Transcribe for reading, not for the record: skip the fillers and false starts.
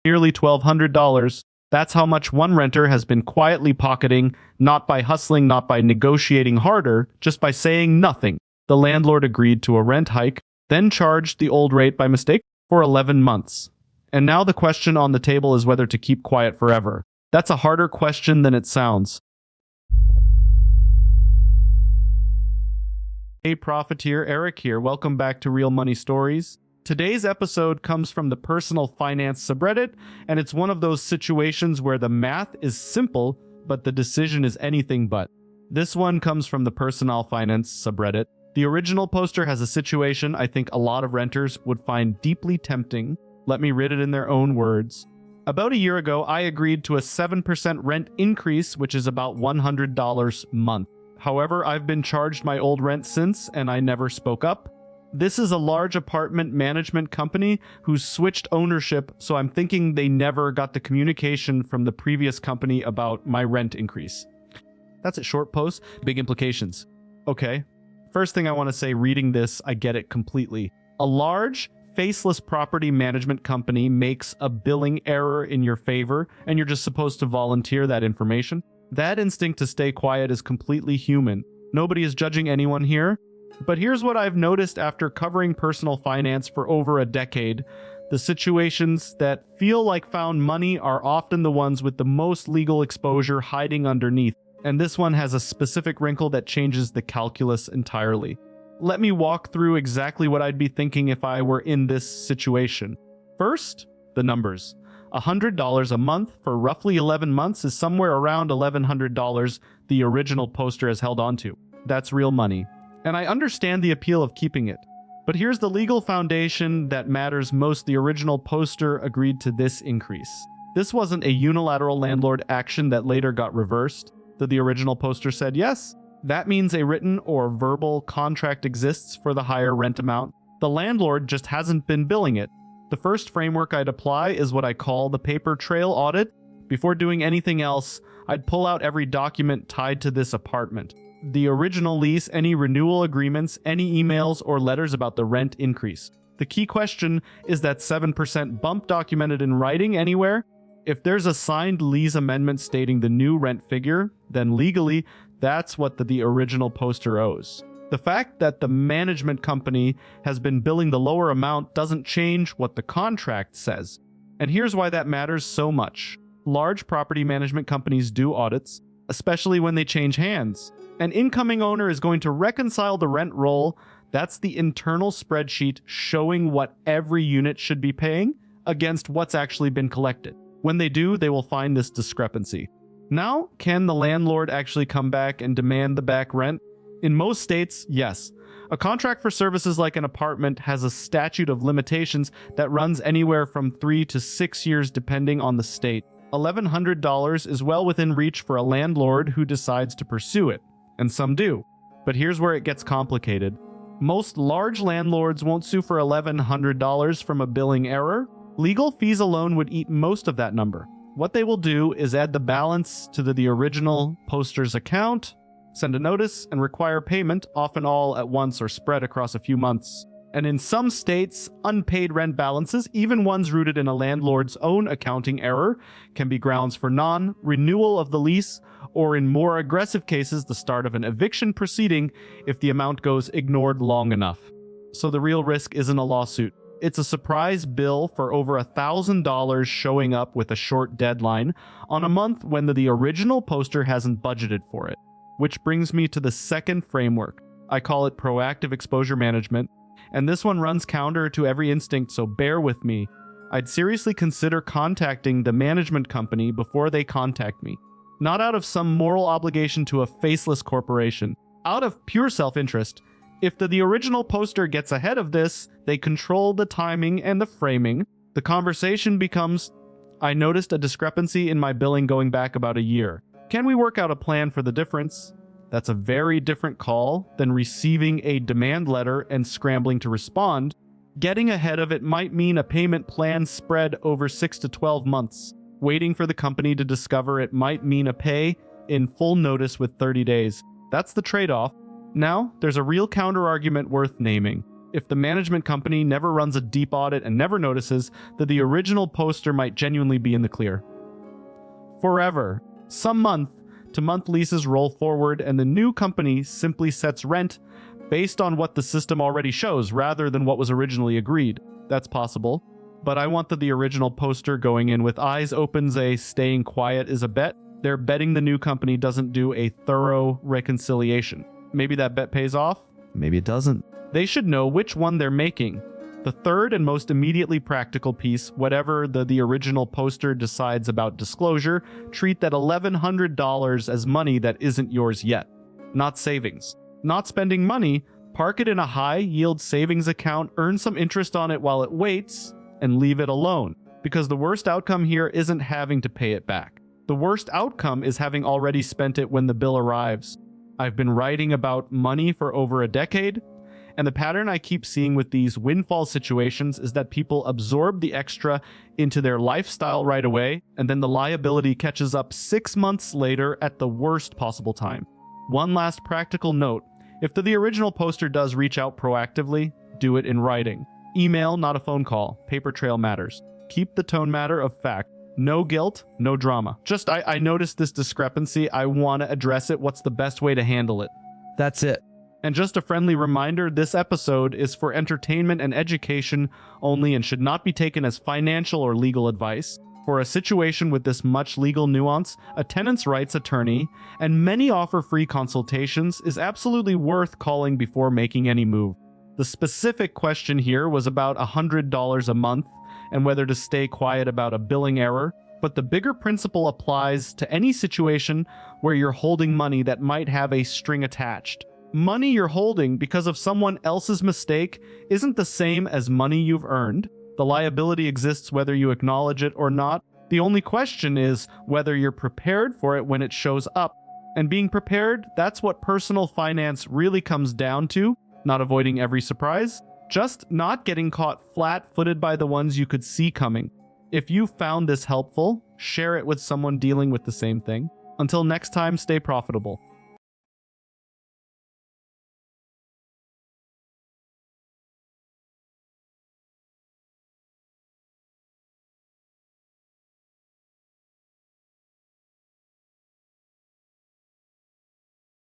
nearly $1,200. That's how much one renter has been quietly pocketing, not by hustling, not by negotiating harder, just by saying nothing. The landlord agreed to a rent hike, then charged the old rate by mistake for 11 months. And now the question on the table is whether to keep quiet forever. That's a harder question than it sounds. Hey Profiteer, Eric here. Welcome back to Real Money Stories. Today's episode comes from the personal finance subreddit, and it's one of those situations where the math is simple, but the decision is anything but. This one comes from the personal finance subreddit. The original poster has a situation I think a lot of renters would find deeply tempting. Let me read it in their own words. About a year ago, I agreed to a 7% rent increase, which is about $100 a month. However, I've been charged my old rent since, and I never spoke up. This is a large apartment management company who switched ownership, so I'm thinking they never got the communication from the previous company about my rent increase. That's a short post, big implications. Okay, first thing I want to say, reading this, I get it completely. A large, faceless property management company makes a billing error in your favor, and you're just supposed to volunteer that information. That instinct to stay quiet is completely human. Nobody is judging anyone here. But here's what I've noticed after covering personal finance for over a decade. The situations that feel like found money are often the ones with the most legal exposure hiding underneath. And this one has a specific wrinkle that changes the calculus entirely. Let me walk through exactly what I'd be thinking if I were in this situation. First, the numbers. $100 a month for roughly 11 months is somewhere around $1,100 the original poster has held on to. That's real money. And I understand the appeal of keeping it. But here's the legal foundation that matters most. The original poster agreed to this increase. This wasn't a unilateral landlord action that later got reversed. The original poster said yes. That means a written or verbal contract exists for the higher rent amount. The landlord just hasn't been billing it. The first framework I'd apply is what I call the paper trail audit. Before doing anything else, I'd pull out every document tied to this apartment. The original lease, any renewal agreements, any emails or letters about the rent increase. The key question is that 7% bump documented in writing anywhere. If there's a signed lease amendment stating the new rent figure, then legally, that's what the original poster owes. The fact that the management company has been billing the lower amount doesn't change what the contract says. And here's why that matters so much. Large property management companies do audits, especially when they change hands. An incoming owner is going to reconcile the rent roll. That's the internal spreadsheet showing what every unit should be paying against what's actually been collected. When they do, they will find this discrepancy. Now, can the landlord actually come back and demand the back rent? In most states, yes. A contract for services like an apartment has a statute of limitations that runs anywhere from 3 to 6 years depending on the state. $1,100 is well within reach for a landlord who decides to pursue it. And some do. But here's where it gets complicated. Most large landlords won't sue for $1,100 from a billing error. Legal fees alone would eat most of that number. What they will do is add the balance to the original poster's account, send a notice, and require payment, often all at once or spread across a few months. And in some states, unpaid rent balances, even ones rooted in a landlord's own accounting error, can be grounds for non-renewal of the lease, or in more aggressive cases, the start of an eviction proceeding if the amount goes ignored long enough. So the real risk isn't a lawsuit. It's a surprise bill for over $1,000 showing up with a short deadline on a month when the original poster hasn't budgeted for it. Which brings me to the second framework. I call it proactive exposure management. And this one runs counter to every instinct, so bear with me. I'd seriously consider contacting the management company before they contact me. Not out of some moral obligation to a faceless corporation. Out of pure self-interest. If the original poster gets ahead of this, they control the timing and the framing. The conversation becomes, I noticed a discrepancy in my billing going back about a year. Can we work out a plan for the difference? That's a very different call than receiving a demand letter and scrambling to respond. Getting ahead of it might mean a payment plan spread over 6 to 12 months. Waiting for the company to discover it might mean a pay in full notice with 30 days. That's the trade-off. Now, there's a real counter-argument worth naming. if the management company never runs a deep audit and never notices that the original poster might genuinely be in the clear. Forever, some month-to-month leases roll forward and the new company simply sets rent based on what the system already shows rather than what was originally agreed. That's possible, but I want the original poster going in with eyes open, staying quiet is a bet. They're betting the new company doesn't do a thorough reconciliation. Maybe that bet pays off, maybe it doesn't. They should know which one they're making. The third and most immediately practical piece, whatever the original poster decides about disclosure, treat that $1,100 as money that isn't yours yet, not savings. Not spending money, park it in a high-yield savings account, earn some interest on it while it waits, and leave it alone. Because the worst outcome here isn't having to pay it back. The worst outcome is having already spent it when the bill arrives. I've been writing about money for over a decade, and the pattern I keep seeing with these windfall situations is that people absorb the extra into their lifestyle right away, and then the liability catches up 6 months later at the worst possible time. One last practical note. If the original poster does reach out proactively, do it in writing. Email, not a phone call. Paper trail matters. Keep the tone matter of fact. No guilt, no drama. Just, I noticed this discrepancy. I want to address it. What's the best way to handle it? That's it. And just a friendly reminder, this episode is for entertainment and education only and should not be taken as financial or legal advice. For a situation with this much legal nuance, a tenant's rights attorney, and many offer free consultations, is absolutely worth calling before making any move. The specific question here was about $100 a month and whether to stay quiet about a billing error, but the bigger principle applies to any situation where you're holding money that might have a string attached. Money you're holding because of someone else's mistake isn't the same as money you've earned. The liability exists whether you acknowledge it or not. The only question is whether you're prepared for it when it shows up. And being prepared, that's what personal finance really comes down to. Not avoiding every surprise, just not getting caught flat-footed by the ones you could see coming. If you found this helpful, share it with someone dealing with the same thing. Until next time, stay profitable.